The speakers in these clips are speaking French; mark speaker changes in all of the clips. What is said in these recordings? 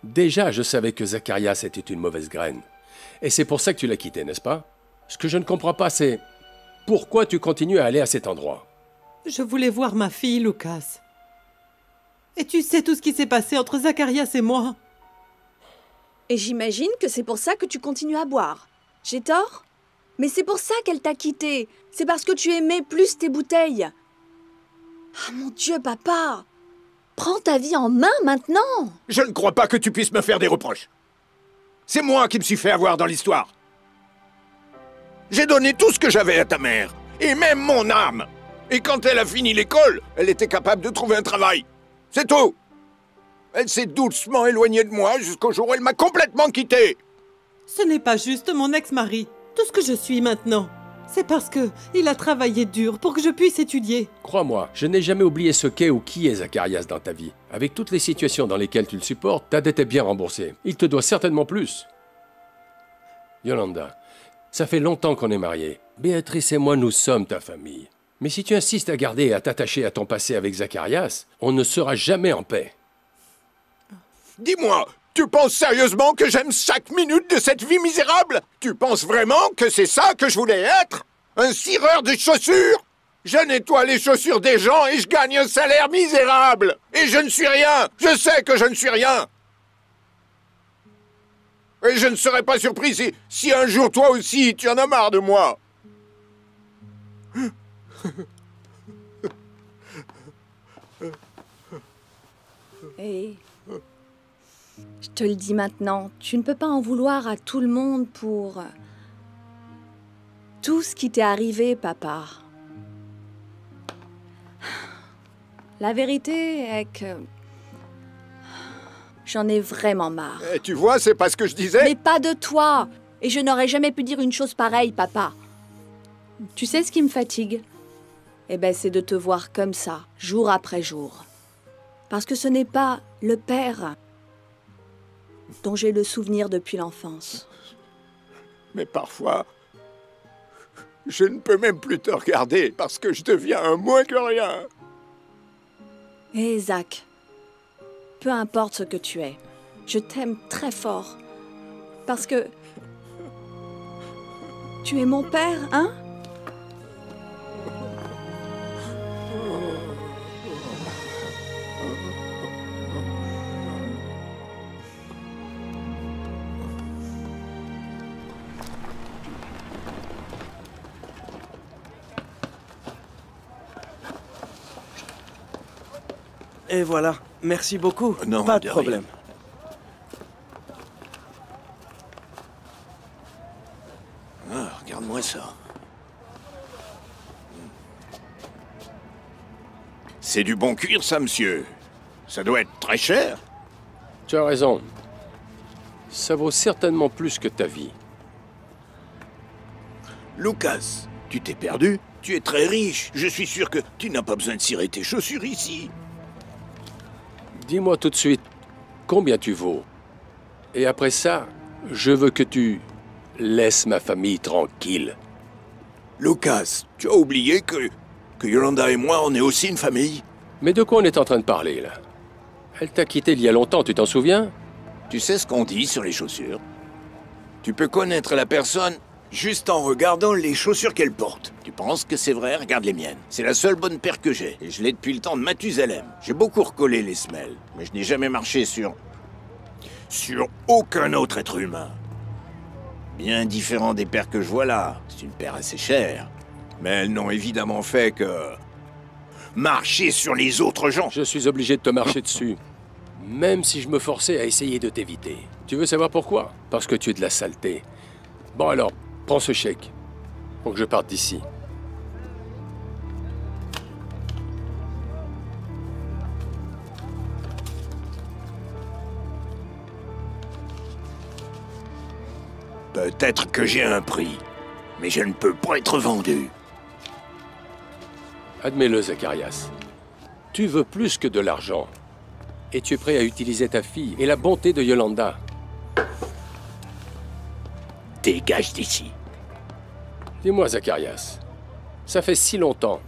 Speaker 1: Déjà, je savais que Zacharias était une mauvaise graine. Et c'est pour ça que tu l'as quitté, n'est-ce pas? Ce que je ne comprends pas, c'est... Pourquoi tu continues à aller à cet endroit?
Speaker 2: Je voulais voir ma fille, Lucas. Et tu sais tout ce qui s'est passé entre Zacharias et moi?
Speaker 3: Et j'imagine que c'est pour ça que tu continues à boire. J'ai tort? Mais c'est pour ça qu'elle t'a quitté. C'est parce que tu aimais plus tes bouteilles. Ah mon Dieu, papa! Prends ta vie en main maintenant!
Speaker 4: Je ne crois pas que tu puisses me faire des reproches. C'est moi qui me suis fait avoir dans l'histoire. J'ai donné tout ce que j'avais à ta mère, et même mon âme. Et quand elle a fini l'école, elle était capable de trouver un travail. C'est tout. Elle s'est doucement éloignée de moi jusqu'au jour où elle m'a complètement quitté.
Speaker 2: Ce n'est pas juste mon ex-mari. Tout ce que je suis maintenant, c'est parce que il a travaillé dur pour que je puisse étudier.
Speaker 1: Crois-moi, je n'ai jamais oublié ce qu'est ou qui est Zacharias dans ta vie. Avec toutes les situations dans lesquelles tu le supportes, ta dette est bien remboursée. Il te doit certainement plus. Yolanda, ça fait longtemps qu'on est mariés. Béatrice et moi, nous sommes ta famille. Mais si tu insistes à garder et à t'attacher à ton passé avec Zacharias, on ne sera jamais en paix.
Speaker 4: Dis-moi, tu penses sérieusement que j'aime chaque minute de cette vie misérable? Tu penses vraiment que c'est ça que je voulais être? Un cireur de chaussures? Je nettoie les chaussures des gens et je gagne un salaire misérable! Et je ne suis rien! Je sais que je ne suis rien! Et je ne serais pas surpris si un jour toi aussi tu en as marre de moi!
Speaker 3: Et je te le dis maintenant, tu ne peux pas en vouloir à tout le monde pour tout ce qui t'est arrivé, papa. La vérité est que j'en ai vraiment marre.
Speaker 4: Et tu vois, c'est pas ce que je disais.
Speaker 3: Mais pas de toi. Et je n'aurais jamais pu dire une chose pareille, papa. Tu sais ce qui me fatigue? Eh ben, c'est de te voir comme ça, jour après jour. Parce que ce n'est pas le père dont j'ai le souvenir depuis l'enfance.
Speaker 4: Mais parfois, je ne peux même plus te regarder parce que je deviens un moins que rien.
Speaker 3: Hé, Zach, peu importe ce que tu es, je t'aime très fort. Parce que tu es mon père, hein?
Speaker 5: Et voilà, merci beaucoup.
Speaker 4: Non,
Speaker 5: pas de
Speaker 4: de
Speaker 5: problème.
Speaker 4: Ah, regarde-moi ça. C'est du bon cuir, ça, monsieur. Ça doit être très cher.
Speaker 1: Tu as raison. Ça vaut certainement plus que ta vie.
Speaker 4: Lucas, tu t'es perdu? Tu es très riche. Je suis sûr que tu n'as pas besoin de cirer tes chaussures ici.
Speaker 1: Dis-moi tout de suite combien tu vaux. Et après ça, je veux que tu laisses ma famille tranquille.
Speaker 4: Lucas, tu as oublié que Yolanda et moi, on est aussi une famille?
Speaker 1: Mais de quoi on est en train de parler, là? Elle t'a quitté il y a longtemps, tu t'en souviens?
Speaker 4: Tu sais ce qu'on dit sur les chaussures? Tu peux connaître la personne juste en regardant les chaussures qu'elle porte. Tu penses que c'est vrai? Regarde les miennes. C'est la seule bonne paire que j'ai. Et je l'ai depuis le temps de Mathusalem. J'ai beaucoup recollé les semelles. Mais je n'ai jamais marché sur aucun autre être humain. Bien différent des paires que je vois là. C'est une paire assez chère. Mais elles n'ont évidemment fait que marcher sur les autres gens.
Speaker 1: Je suis obligé de te marcher dessus. Même si je me forçais à essayer de t'éviter. Tu veux savoir pourquoi? Parce que tu es de la saleté. Bon alors, prends ce chèque. Pour que je parte d'ici.
Speaker 4: Peut-être que j'ai un prix, mais je ne peux pas être vendu.
Speaker 1: Admets-le, Zacharias. Tu veux plus que de l'argent. Et tu es prêt à utiliser ta fille et la bonté de Yolanda.
Speaker 4: Dégage d'ici.
Speaker 1: Dis-moi, Zacharias, ça fait si longtemps.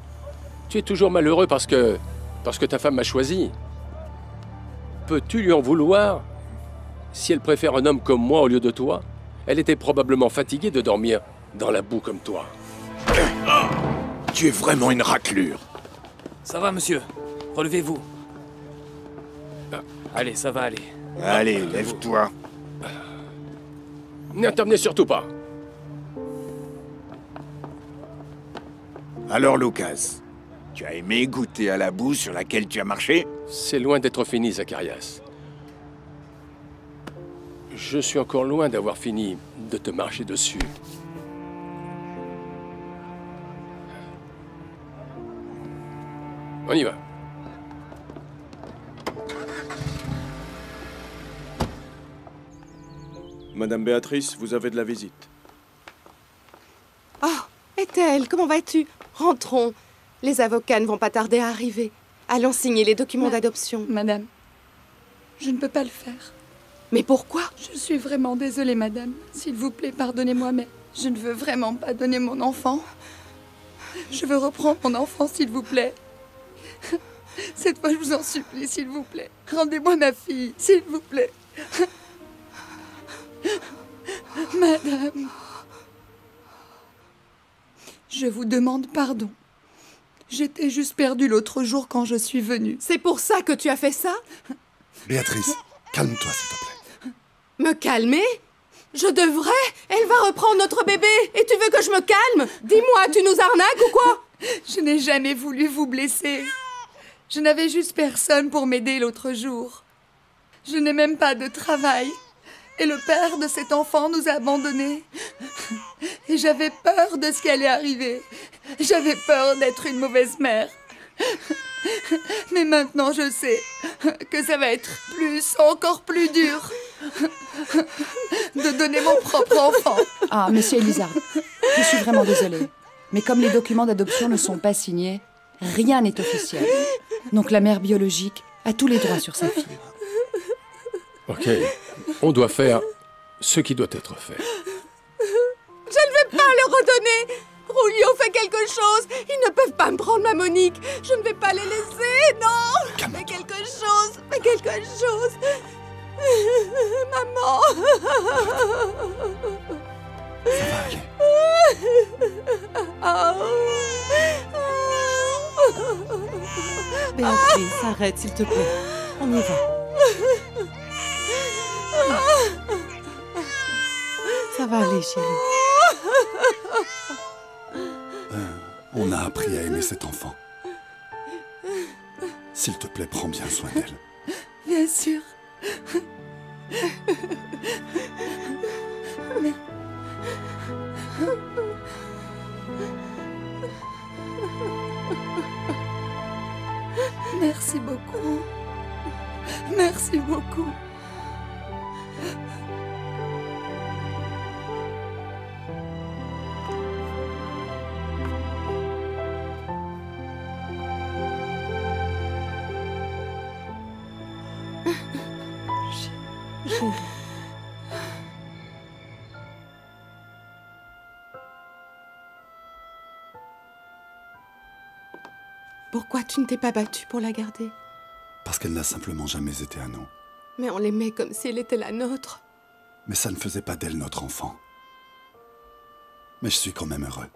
Speaker 1: Tu es toujours malheureux parce que ta femme m'a choisi. Peux-tu lui en vouloir Si elle préfère un homme comme moi au lieu de toi, elle était probablement fatiguée de dormir dans la boue comme toi.
Speaker 4: Tu es vraiment une raclure.
Speaker 5: Ça va, monsieur. Relevez-vous. Allez, ça va aller.
Speaker 4: Allez, lève-toi.
Speaker 1: N'intervenez surtout pas.
Speaker 4: Alors, Lucas, tu as aimé goûter à la boue sur laquelle tu as marché?
Speaker 1: C'est loin d'être fini, Zacharias. Je suis encore loin d'avoir fini de te marcher dessus. On y va.
Speaker 6: Madame Béatrice, vous avez de la visite.
Speaker 7: Oh, Ethel, comment vas-tu? Rentrons. Les avocats ne vont pas tarder à arriver. Allons signer les documents d'adoption.
Speaker 8: Madame, je ne peux pas le faire.
Speaker 7: Mais pourquoi?
Speaker 8: Je suis vraiment désolée, madame. S'il vous plaît, pardonnez-moi, mais je ne veux vraiment pas donner mon enfant. Je veux reprendre mon enfant, s'il vous plaît. Cette fois, je vous en supplie, s'il vous plaît. Rendez-moi ma fille, s'il vous plaît. Madame, je vous demande pardon. J'étais juste perdue l'autre jour quand je suis venue.
Speaker 7: C'est pour ça que tu as fait ça?
Speaker 9: Béatrice, calme-toi, s'il te plaît.
Speaker 7: Me calmer? Je devrais? Elle va reprendre notre bébé et tu veux que je me calme? Dis-moi, tu nous arnaques ou quoi?
Speaker 8: Je n'ai jamais voulu vous blesser. Je n'avais juste personne pour m'aider l'autre jour. Je n'ai même pas de travail. Et le père de cet enfant nous a abandonnés. Et j'avais peur de ce qui allait arriver. J'avais peur d'être une mauvaise mère. Mais maintenant, je sais que ça va être encore plus dur de donner mon propre enfant.
Speaker 10: Ah, monsieur Elizard, je suis vraiment désolée. Mais comme les documents d'adoption ne sont pas signés, rien n'est officiel. Donc la mère biologique a tous les droits sur sa fille.
Speaker 1: Ok, on doit faire ce qui doit être fait.
Speaker 7: Je ne vais pas le redonner. Rulio, fais quelque chose. Ils ne peuvent pas me prendre ma Monique. Je ne vais pas les laisser, non. Fais quelque chose. Fais quelque chose. Maman.
Speaker 9: Ça va aller.
Speaker 2: Béatrice, arrête, s'il te plaît. On y va. Ça va aller, chérie.
Speaker 9: On a appris à aimer cet enfant. S'il te plaît, prends bien soin d'elle.
Speaker 8: Bien sûr. Merci beaucoup. Merci beaucoup.
Speaker 7: Pourquoi tu ne t'es pas battue pour la garder?
Speaker 9: Parce qu'elle n'a simplement jamais été à nous.
Speaker 7: Mais on l'aimait comme si elle était la nôtre.
Speaker 9: Mais ça ne faisait pas d'elle notre enfant. Mais je suis quand même heureux.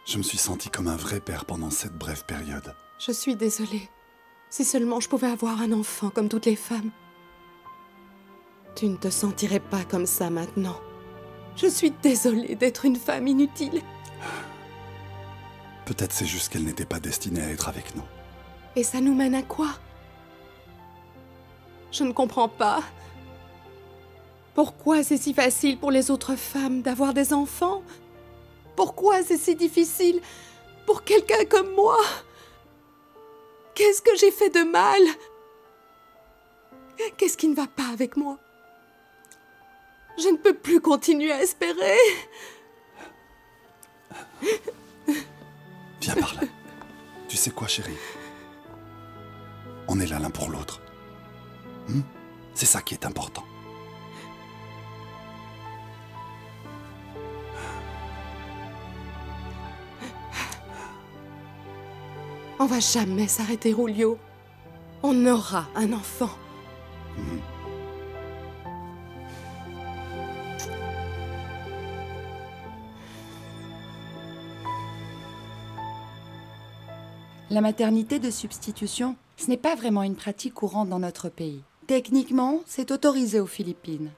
Speaker 9: Je me suis senti comme un vrai père pendant cette brève période.
Speaker 7: Je suis désolée. Si seulement je pouvais avoir un enfant comme toutes les femmes. Tu ne te sentirais pas comme ça maintenant. Je suis désolée d'être une femme inutile.
Speaker 9: Peut-être c'est juste qu'elle n'était pas destinée à être avec nous.
Speaker 7: Et ça nous mène à quoi? Je ne comprends pas. Pourquoi c'est si facile pour les autres femmes d'avoir des enfants? Pourquoi c'est si difficile pour quelqu'un comme moi? Qu'est-ce que j'ai fait de mal? Qu'est-ce qui ne va pas avec moi? Je ne peux plus continuer à espérer.
Speaker 9: Viens par là. Tu sais quoi, chérie? On est là l'un pour l'autre. C'est ça qui est important.
Speaker 7: On va jamais s'arrêter, Rulio. On aura un enfant.
Speaker 10: La maternité de substitution, ce n'est pas vraiment une pratique courante dans notre pays. Techniquement, c'est autorisé aux Philippines.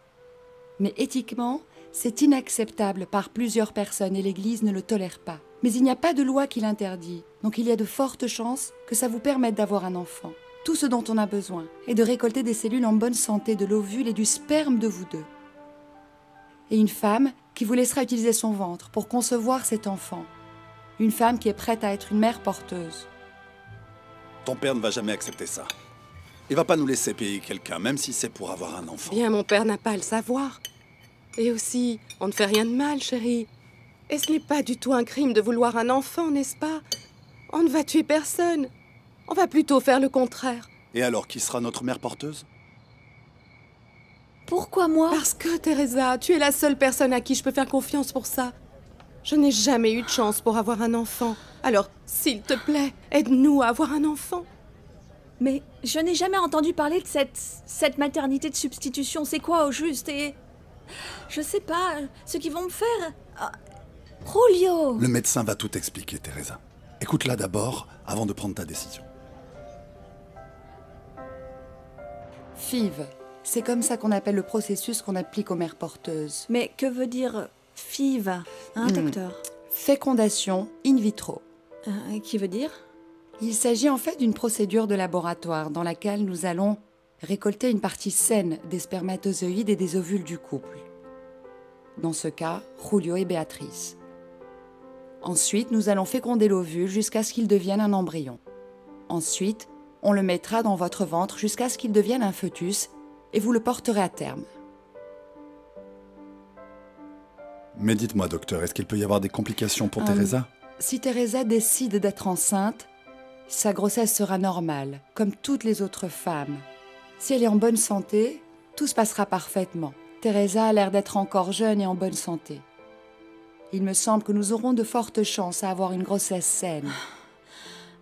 Speaker 10: Mais éthiquement, c'est inacceptable par plusieurs personnes et l'Église ne le tolère pas. Mais il n'y a pas de loi qui l'interdit, donc il y a de fortes chances que ça vous permette d'avoir un enfant. Tout ce dont on a besoin est de récolter des cellules en bonne santé de l'ovule et du sperme de vous deux. Et une femme qui vous laissera utiliser son ventre pour concevoir cet enfant. Une femme qui est prête à être une mère porteuse.
Speaker 9: Ton père ne va jamais accepter ça. Il va pas nous laisser payer quelqu'un, même si c'est pour avoir un enfant.
Speaker 7: Bien, mon père n'a pas à le savoir. Et aussi, on ne fait rien de mal, chérie. Et ce n'est pas du tout un crime de vouloir un enfant, n'est-ce pas? On ne va tuer personne. On va plutôt faire le contraire.
Speaker 9: Et alors, qui sera notre mère porteuse?
Speaker 3: Pourquoi moi?
Speaker 7: Parce que, Teresa, tu es la seule personne à qui je peux faire confiance pour ça. Je n'ai jamais eu de chance pour avoir un enfant. Alors, s'il te plaît, aide-nous à avoir un enfant.
Speaker 3: Mais je n'ai jamais entendu parler de cette maternité de substitution. C'est quoi au juste? Et je sais pas, ce qu'ils vont me faire. Julio!
Speaker 9: Le médecin va tout expliquer, Teresa. Écoute-la d'abord, avant de prendre ta décision.
Speaker 10: FIV, c'est comme ça qu'on appelle le processus qu'on applique aux mères porteuses.
Speaker 3: Mais que veut dire FIV, hein, docteur?
Speaker 10: Fécondation in vitro.
Speaker 3: Qui veut dire?
Speaker 10: Il s'agit en fait d'une procédure de laboratoire dans laquelle nous allons récolter une partie saine des spermatozoïdes et des ovules du couple. Dans ce cas, Julio et Béatrice. Ensuite, nous allons féconder l'ovule jusqu'à ce qu'il devienne un embryon. Ensuite, on le mettra dans votre ventre jusqu'à ce qu'il devienne un fœtus et vous le porterez à terme.
Speaker 9: Mais dites-moi, docteur, est-ce qu'il peut y avoir des complications pour Teresa?
Speaker 10: Si Teresa décide d'être enceinte, sa grossesse sera normale, comme toutes les autres femmes. Si elle est en bonne santé, tout se passera parfaitement. Teresa a l'air d'être encore jeune et en bonne santé. Il me semble que nous aurons de fortes chances à avoir une grossesse saine.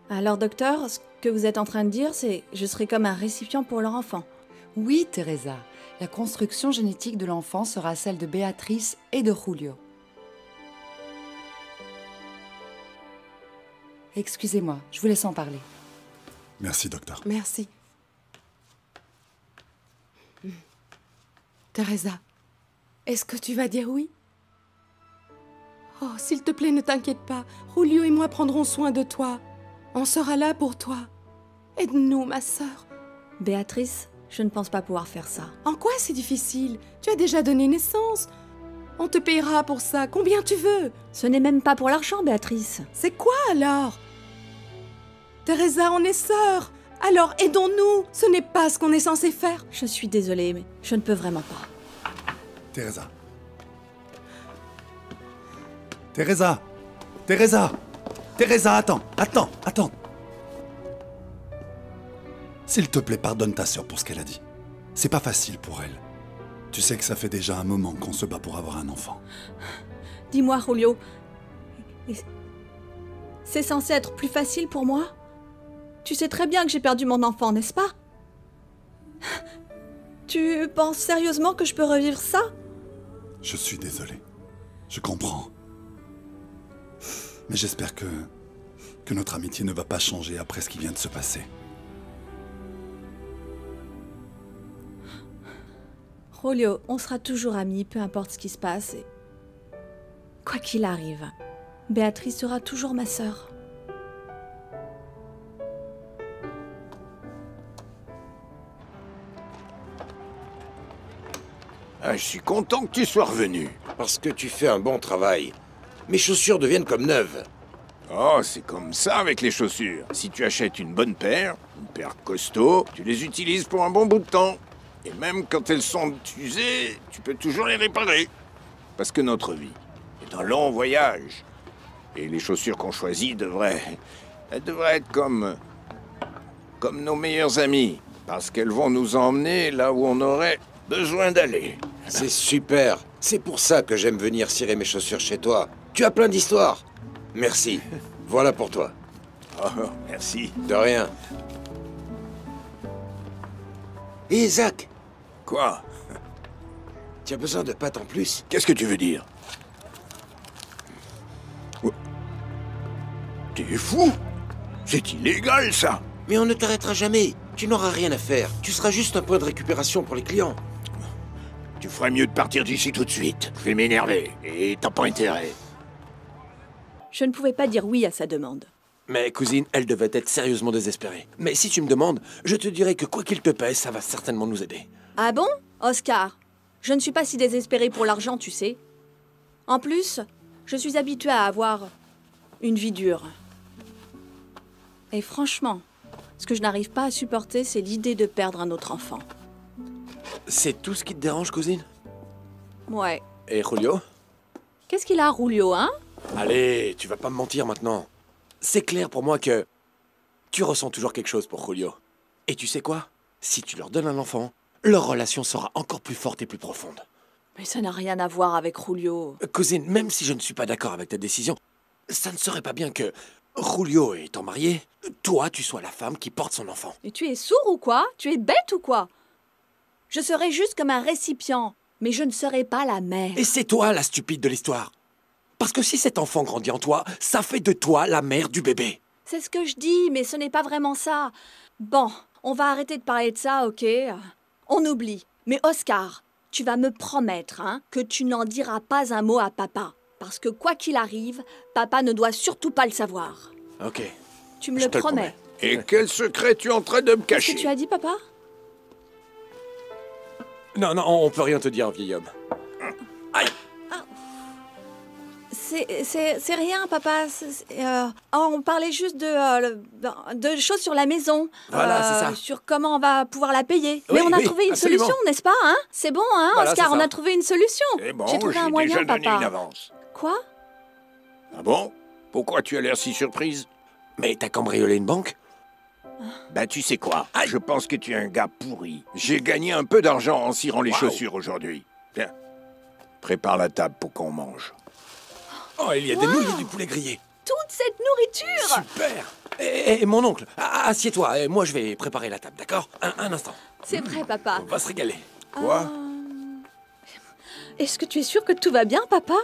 Speaker 3: Alors, docteur, ce que vous êtes en train de dire, c'est que je serai comme un récipient pour leur enfant.
Speaker 10: Oui, Teresa. La construction génétique de l'enfant sera celle de Béatrice et de Julio. Excusez-moi, je vous laisse en parler.
Speaker 9: Merci, docteur.
Speaker 7: Merci. Teresa, est-ce que tu vas dire oui? Oh, s'il te plaît, ne t'inquiète pas. Julio et moi prendrons soin de toi. On sera là pour toi. Aide-nous, ma sœur.
Speaker 3: Béatrice, je ne pense pas pouvoir faire ça.
Speaker 7: En quoi c'est difficile? Tu as déjà donné naissance. On te payera pour ça. Combien tu veux?
Speaker 3: Ce n'est même pas pour l'argent, Béatrice.
Speaker 7: C'est quoi alors? Teresa, on est sœurs. Alors aidons-nous. Ce n'est pas ce qu'on est censé faire.
Speaker 3: Je suis désolée, mais je ne peux vraiment pas.
Speaker 9: Teresa. Teresa! Teresa! Teresa, attends! S'il te plaît, pardonne ta sœur pour ce qu'elle a dit. C'est pas facile pour elle. Tu sais que ça fait déjà un moment qu'on se bat pour avoir un enfant.
Speaker 3: Dis-moi, Julio, c'est censé être plus facile pour moi? Tu sais très bien que j'ai perdu mon enfant, n'est-ce pas? Tu penses sérieusement que je peux revivre ça?
Speaker 9: Je suis désolé. Je comprends. Mais j'espère que notre amitié ne va pas changer après ce qui vient de se passer.
Speaker 3: Julio, on sera toujours amis, peu importe ce qui se passe. Et quoi qu'il arrive, Béatrice sera toujours ma sœur.
Speaker 4: Ah, je suis content que tu sois revenu. Parce que tu fais un bon travail. Mes chaussures deviennent comme neuves. Oh, c'est comme ça avec les chaussures. Si tu achètes une bonne paire, une paire costaud, tu les utilises pour un bon bout de temps. Et même quand elles sont usées, tu peux toujours les réparer. Parce que notre vie est un long voyage. Et les chaussures qu'on choisit devraient être comme nos meilleurs amis. Parce qu'elles vont nous emmener là où on aurait besoin d'aller.
Speaker 11: C'est super. C'est pour ça que j'aime venir cirer mes chaussures chez toi. Tu as plein d'histoires. Merci. Voilà pour toi.
Speaker 4: Oh, merci.
Speaker 11: De rien. Hé, Zach.
Speaker 4: Quoi?
Speaker 11: Tu as besoin de pâtes en plus?
Speaker 4: Qu'est-ce que tu veux dire? T'es fou? C'est illégal, ça.
Speaker 11: Mais on ne t'arrêtera jamais. Tu n'auras rien à faire. Tu seras juste un point de récupération pour les clients.
Speaker 4: Tu ferais mieux de partir d'ici tout de suite. Je vais m'énerver, et t'as pas intérêt.
Speaker 3: Je ne pouvais pas dire oui à sa demande.
Speaker 5: Mais cousine, elle devait être sérieusement désespérée. Mais si tu me demandes, je te dirais que quoi qu'il te pèse, ça va certainement nous aider.
Speaker 3: Ah bon, Oscar? Je ne suis pas si désespérée pour l'argent, tu sais. En plus, je suis habituée à avoir une vie dure. Et franchement, ce que je n'arrive pas à supporter, c'est l'idée de perdre un autre enfant.
Speaker 5: C'est tout ce qui te dérange, cousine?
Speaker 3: Ouais.
Speaker 5: Et Julio?
Speaker 3: Qu'est-ce qu'il a, Julio, hein?
Speaker 5: Allez, tu vas pas me mentir maintenant. C'est clair pour moi que tu ressens toujours quelque chose pour Julio. Et tu sais quoi? Si tu leur donnes un enfant, leur relation sera encore plus forte et plus profonde.
Speaker 3: Mais ça n'a rien à voir avec Julio.
Speaker 5: Cousine, même si je ne suis pas d'accord avec ta décision, ça ne serait pas bien que, Julio étant marié, toi, tu sois la femme qui porte son enfant.
Speaker 3: Et tu es sourd ou quoi? Tu es bête ou quoi? Je serai juste comme un récipient, mais je ne serai pas la mère.
Speaker 5: Et c'est toi la stupide de l'histoire. Parce que si cet enfant grandit en toi, ça fait de toi la mère du bébé.
Speaker 3: C'est ce que je dis, mais ce n'est pas vraiment ça. Bon, on va arrêter de parler de ça, ok? On oublie. Mais Oscar, tu vas me promettre, hein, que tu n'en diras pas un mot à papa. Parce que quoi qu'il arrive, papa ne doit surtout pas le savoir.
Speaker 5: Ok.
Speaker 3: Tu me le promets.
Speaker 4: Et quel secret tu es en train de me cacher?
Speaker 3: Qu'est-ce que tu as dit, papa?
Speaker 5: Non, non, on peut rien te dire, vieil homme. Aïe!
Speaker 3: C'est rien, papa. On parlait juste de choses sur la maison.
Speaker 5: Voilà, c'est ça.
Speaker 3: Sur comment on va pouvoir la payer.
Speaker 5: Oui,
Speaker 3: Mais on a
Speaker 5: oui,
Speaker 3: trouvé une
Speaker 5: absolument.
Speaker 3: solution, n'est-ce pas, hein? C'est bon, hein,
Speaker 5: Voilà,
Speaker 3: Oscar,
Speaker 5: c'est ça.
Speaker 3: on a trouvé une solution.
Speaker 4: C'est bon,
Speaker 3: J'ai trouvé un
Speaker 4: j'ai
Speaker 3: moyen,
Speaker 4: déjà donné
Speaker 3: papa.
Speaker 4: une avance.
Speaker 3: Quoi?
Speaker 4: Ah bon? Pourquoi tu as l'air si surprise?
Speaker 5: Mais t'as cambriolé une banque?
Speaker 4: Bah tu sais quoi? Je pense que tu es un gars pourri. J'ai gagné un peu d'argent en cirant les chaussures aujourd'hui. Tiens, prépare la table pour qu'on mange.
Speaker 5: Oh, il y a des nouilles et du poulet grillé.
Speaker 3: Toute cette nourriture!
Speaker 5: Super! Et mon oncle, assieds-toi, et moi je vais préparer la table, d'accord? Un instant.
Speaker 3: C'est vrai, papa.
Speaker 5: On va se régaler.
Speaker 4: Quoi?
Speaker 3: Est-ce que tu es sûr que tout va bien, papa?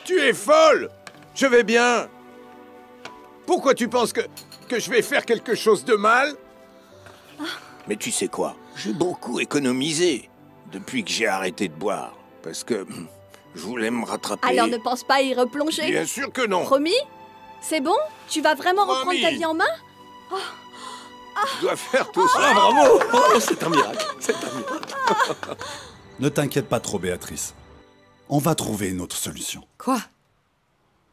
Speaker 4: Tu es folle! Je vais bien! Pourquoi tu penses que je vais faire quelque chose de mal? Mais tu sais quoi? J'ai beaucoup économisé depuis que j'ai arrêté de boire. Parce que je voulais me rattraper.
Speaker 3: Alors ne pense pas à y replonger.
Speaker 4: Bien sûr que non!
Speaker 3: Promis? C'est bon? Tu vas vraiment reprendre
Speaker 4: Promis.
Speaker 3: ta vie en main?
Speaker 4: Je dois faire tout ça.
Speaker 5: Ah, bravo! Oh, c'est un miracle, c'est un miracle.
Speaker 9: Ne t'inquiète pas trop, Béatrice. On va trouver une autre solution.
Speaker 7: Quoi?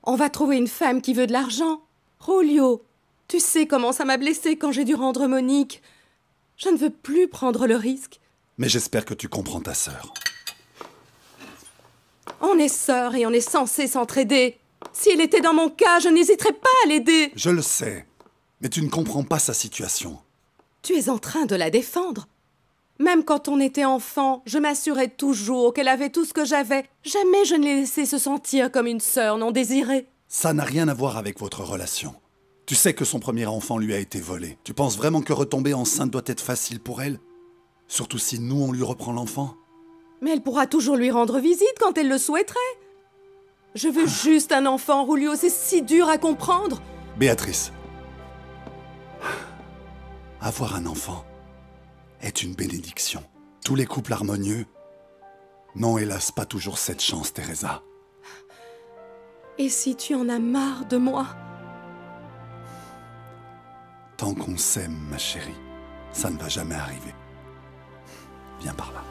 Speaker 7: On va trouver une femme qui veut de l'argent? Julio, tu sais comment ça m'a blessée quand j'ai dû rendre Monique. Je ne veux plus prendre le risque.
Speaker 9: Mais j'espère que tu comprends ta sœur.
Speaker 7: On est sœurs et on est censés s'entraider. Si elle était dans mon cas, je n'hésiterais pas à l'aider.
Speaker 9: Je le sais, mais tu ne comprends pas sa situation.
Speaker 7: Tu es en train de la défendre. Même quand on était enfant, je m'assurais toujours qu'elle avait tout ce que j'avais. Jamais je ne l'ai laissée se sentir comme une sœur non désirée.
Speaker 9: Ça n'a rien à voir avec votre relation. Tu sais que son premier enfant lui a été volé. Tu penses vraiment que retomber enceinte doit être facile pour elle? Surtout si nous, on lui reprend l'enfant?
Speaker 7: Mais elle pourra toujours lui rendre visite quand elle le souhaiterait. Je veux juste un enfant, Julio, c'est si dur à comprendre.
Speaker 9: Béatrice, avoir un enfant est une bénédiction. Tous les couples harmonieux n'ont hélas pas toujours cette chance, Teresa.
Speaker 7: Et si tu en as marre de moi?
Speaker 9: Tant qu'on s'aime, ma chérie, ça ne va jamais arriver. Viens par là.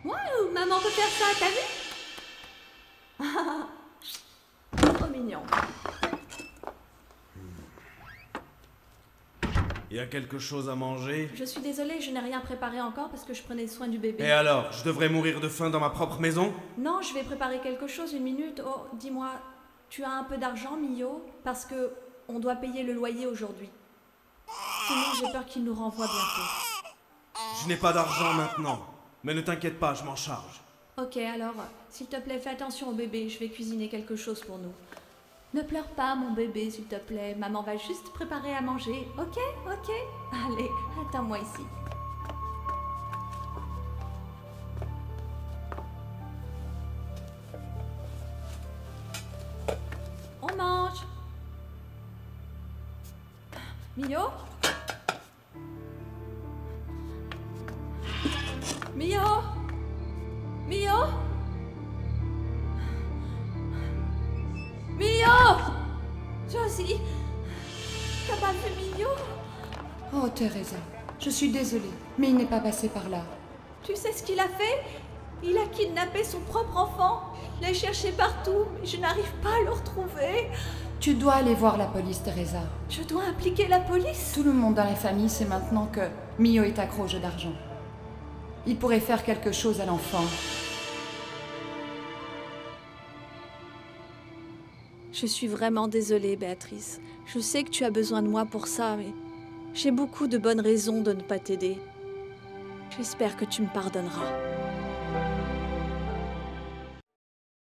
Speaker 3: Waouh, maman peut faire ça, t'as vu? Trop mignon.
Speaker 12: Il y a quelque chose à manger?
Speaker 3: Je suis désolée, je n'ai rien préparé encore parce que je prenais soin du bébé.
Speaker 12: Et alors, je devrais mourir de faim dans ma propre maison?
Speaker 3: Non, je vais préparer quelque chose, une minute. Oh, dis-moi, tu as un peu d'argent, Mio? Parce que on doit payer le loyer aujourd'hui. Sinon, j'ai peur qu'il nous renvoie bientôt.
Speaker 12: Je n'ai pas d'argent maintenant. Mais ne t'inquiète pas, je m'en charge.
Speaker 3: Ok, alors, s'il te plaît, fais attention au bébé, je vais cuisiner quelque chose pour nous. Ne pleure pas, mon bébé, s'il te plaît. Maman va juste préparer à manger. Ok, ok. Allez, attends-moi ici. On mange. Mio? Mio? Mio? Mio! Josie! T'as pas vu Mio?
Speaker 10: Oh, Teresa, je suis désolée, mais il n'est pas passé par là.
Speaker 3: Tu sais ce qu'il a fait? Il a kidnappé son propre enfant. Je l'ai cherché partout, mais je n'arrive pas à le retrouver.
Speaker 10: Tu dois aller voir la police, Teresa.
Speaker 3: Je dois impliquer la police?
Speaker 10: Tout le monde dans la famille sait maintenant que Mio est accro au jeu d'argent. Il pourrait faire quelque chose à l'enfant.
Speaker 3: Je suis vraiment désolée, Béatrice. Je sais que tu as besoin de moi pour ça, mais j'ai beaucoup de bonnes raisons de ne pas t'aider. J'espère que tu me pardonneras.